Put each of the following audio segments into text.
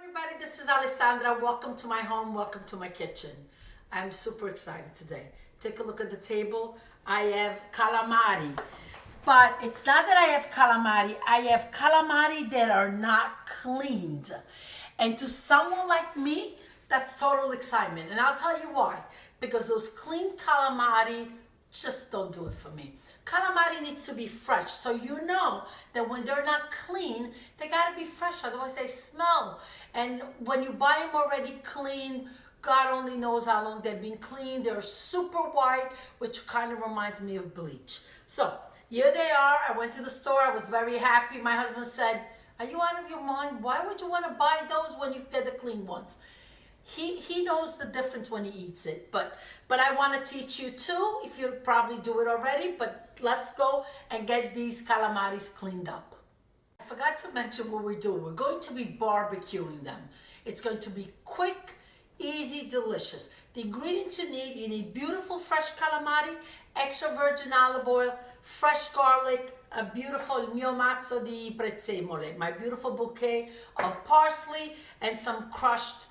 Everybody, this is Alessandra. Welcome to my home. Welcome to my kitchen. I'm super excited today. Take a look at the table. I have calamari, but it's not that I have calamari. I have calamari that are not cleaned. And to someone like me, that's total excitement. And I'll tell you why. Because those clean calamari just don't do it for me. Calamari needs to be fresh, so you know that when they're not clean, they gotta be fresh, otherwise they smell. And when you buy them already clean, God only knows how long they've been cleaned. They're super white, which kind of reminds me of bleach. So here they are. I went to the store. I was very happy. My husband said, "Are you out of your mind? Why would you want to buy those when you get the clean ones?" He knows the difference when he eats it, but I want to teach you too, if you probably do it already, but let's go and get these calamaris cleaned up. I forgot to mention what we're doing. We're going to be barbecuing them. It's going to be quick, easy, delicious. The ingredients you need beautiful fresh calamari, extra virgin olive oil, fresh garlic, a beautiful il mio mazzo di prezzemole, my beautiful bouquet of parsley, and some crushed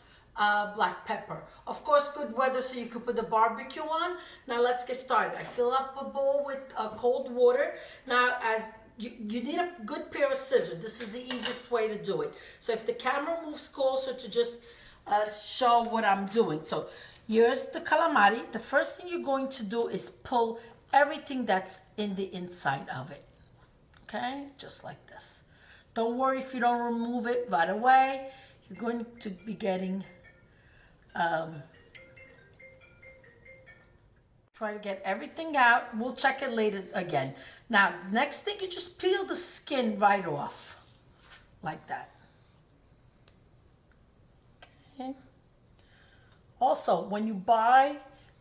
black pepper. Of course, good weather so you could put the barbecue on. Now let's get started. I fill up a bowl with cold water. Now, as you need a good pair of scissors. This is the easiest way to do it. So if the camera moves closer to just show what I'm doing. So here's the calamari. The first thing you're going to do is pull everything that's in the inside of it. Okay, just like this. Don't worry if you don't remove it right away. You're going to be getting try to get everything out. We'll check it later again. Now, next thing, you just peel the skin right off, like that. Okay. Also, when you buy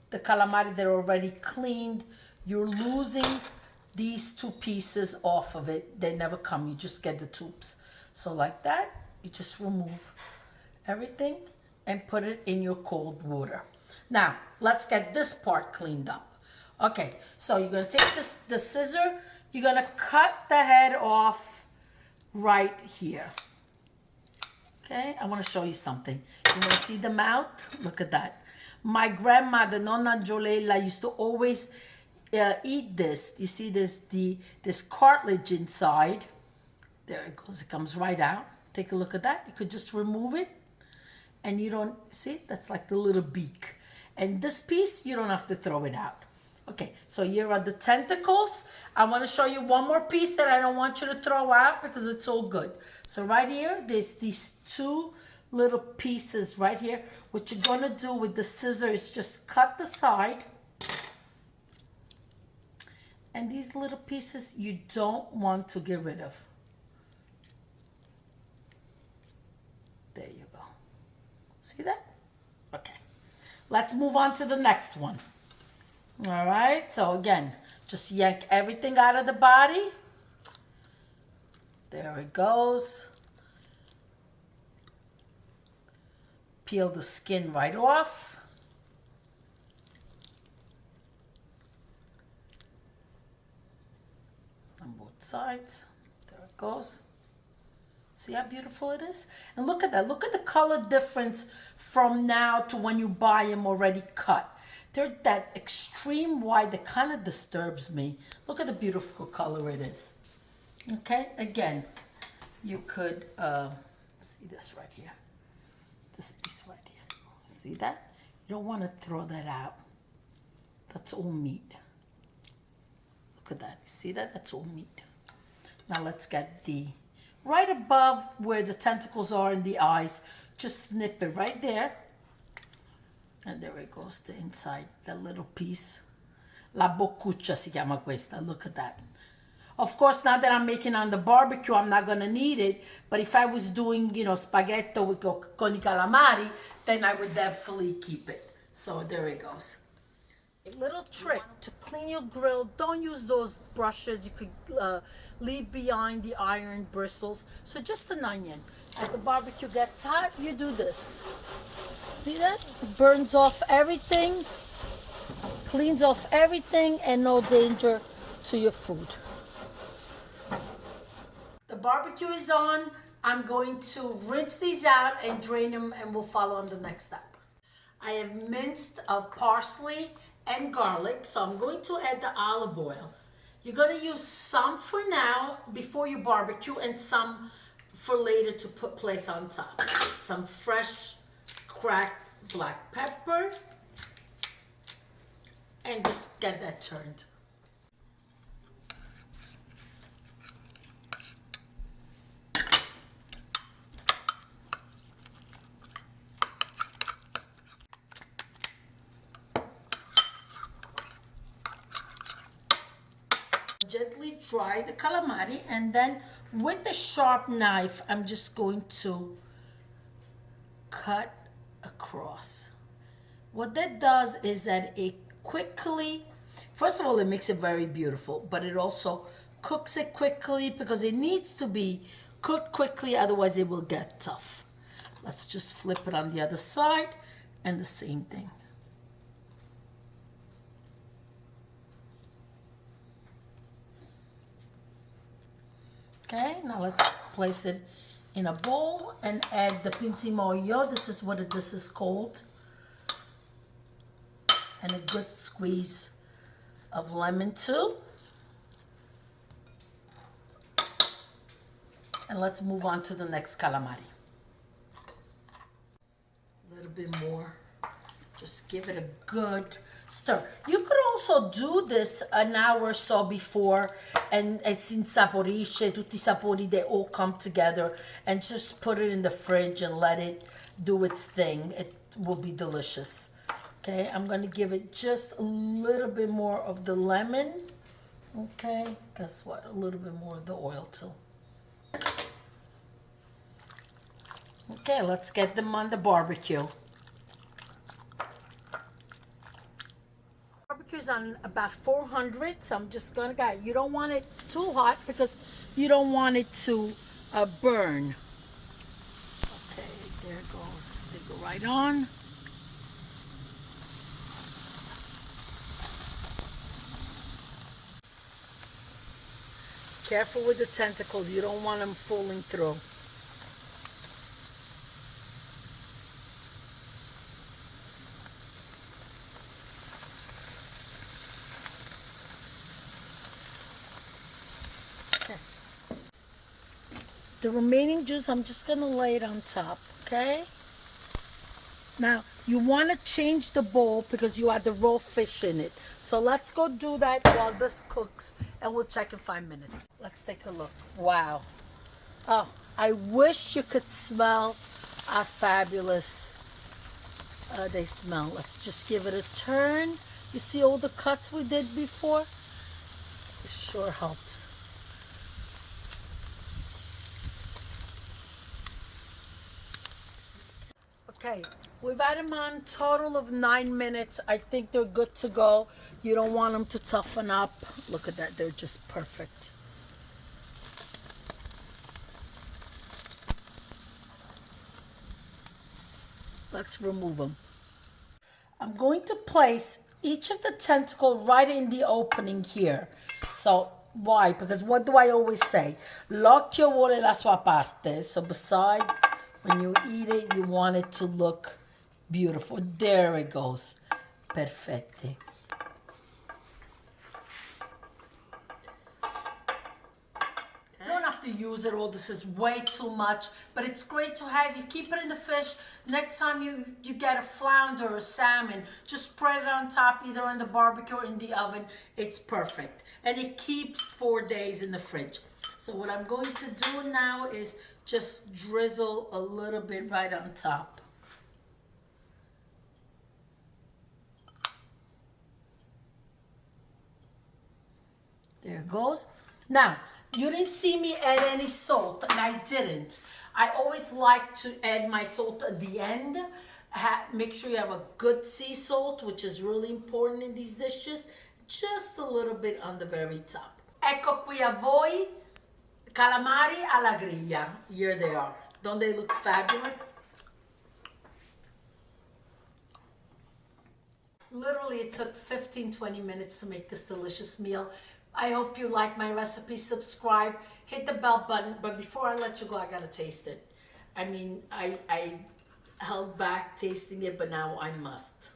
the calamari that are already cleaned, you're losing these two pieces off of it. They never come. You just get the tubes. So like that, you just remove everything and put it in your cold water. Now, let's get this part cleaned up. Okay, so you're gonna take the scissor, you're gonna cut the head off right here. Okay, I wanna show you something. You wanna see the mouth? Look at that. My grandmother, Nonna Giolella, used to always eat this. You see this cartilage inside. There it goes, it comes right out. Take a look at that. You could just remove it. And you don't, see, that's like the little beak. And this piece, you don't have to throw it out. Okay, so here are the tentacles. I want to show you one more piece that I don't want you to throw out because it's all good. So right here, there's these two little pieces right here. What you're going to do with the scissor is just cut the side. And these little pieces you don't want to get rid of. There you go. See that? Okay. Let's move on to the next one. All right. So again, just yank everything out of the body. There it goes. Peel the skin right off. On both sides. There it goes. See how beautiful it is? And look at that. Look at the color difference from now to when you buy them already cut. They're that extreme white that kind of disturbs me. Look at the beautiful color it is. Okay, again, you could see this right here. This piece right here. See that? You don't want to throw that out. That's all meat. Look at that. See that? That's all meat. Now let's get the right above where the tentacles are in the eyes, just snip it right there. And there it goes, the inside, that little piece. La boccuccia si chiama questa, look at that. Of course, now that I'm making on the barbecue, I'm not gonna need it, but if I was doing, you know, spaghetto with con I calamari, then I would definitely keep it. So there it goes. A little trick to clean your grill, don't use those brushes you could leave behind the iron bristles. So just an onion. As the barbecue gets hot, you do this. See that? It burns off everything, cleans off everything, and no danger to your food. The barbecue is on. I'm going to rinse these out and drain them, and we'll follow on the next step. I have minced parsley and garlic, so I'm going to add the olive oil. You're going to use some for now before you barbecue and some for later to place on top. Some fresh cracked black pepper, and just get that turned. Gently dry the calamari, and then with the sharp knife I'm just going to cut across. What that does is that it quickly, first of all, it makes it very beautiful, but it also cooks it quickly because it needs to be cooked quickly, otherwise it will get tough. Let's just flip it on the other side and the same thing. Okay, now let's place it in a bowl and add the pintimollo. This is called. And a good squeeze of lemon too. And let's move on to the next calamari. A little bit more. Just give it a good stir. You could also do this an hour or so before, and it si insaporisce, tutti I sapori, they all come together, and just put it in the fridge and let it do its thing. It will be delicious. Okay, I'm gonna give it just a little bit more of the lemon. Okay, guess what? A little bit more of the oil too. Okay, let's get them on the barbecue. Barbecue's on about 400, so I'm just gonna go. You don't want it too hot because you don't want it to burn. Okay, there it goes. They go right on. Careful with the tentacles. You don't want them falling through. Okay. The remaining juice, I'm just going to lay it on top, okay? Now, you want to change the bowl because you have the raw fish in it. So let's go do that while this cooks, and we'll check in 5 minutes. Let's take a look. Wow. Oh, I wish you could smell how fabulous they smell. Let's just give it a turn. You see all the cuts we did before? It sure helps. Okay, we've had them on total of 9 minutes. I think they're good to go. You don't want them to toughen up. Look at that, they're just perfect. Let's remove them. I'm going to place each of the tentacle right in the opening here. So why? Because what do I always say? L'occhio vuole la sua parte. So besides, when you eat it, you want it to look beautiful. There it goes. Perfetti. You don't have to use it all. This is way too much, but it's great to have. You keep it in the fish. Next time you get a flounder or salmon, just spread it on top, either on the barbecue or in the oven. It's perfect. And it keeps 4 days in the fridge. So what I'm going to do now is just drizzle a little bit right on top. There it goes. Now, you didn't see me add any salt, and I didn't. I always like to add my salt at the end. Make sure you have a good sea salt, which is really important in these dishes. Just a little bit on the very top. Ecco qui a voi, calamari alla griglia. Here they are. Don't they look fabulous? Literally, it took 15-20 minutes to make this delicious meal. I hope you like my recipe. Subscribe, hit the bell button. But before I let you go, I gotta taste it. I mean, I held back tasting it, but now I must.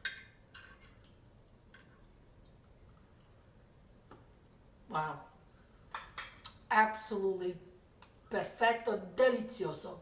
Wow. Absolutely perfecto, delicioso.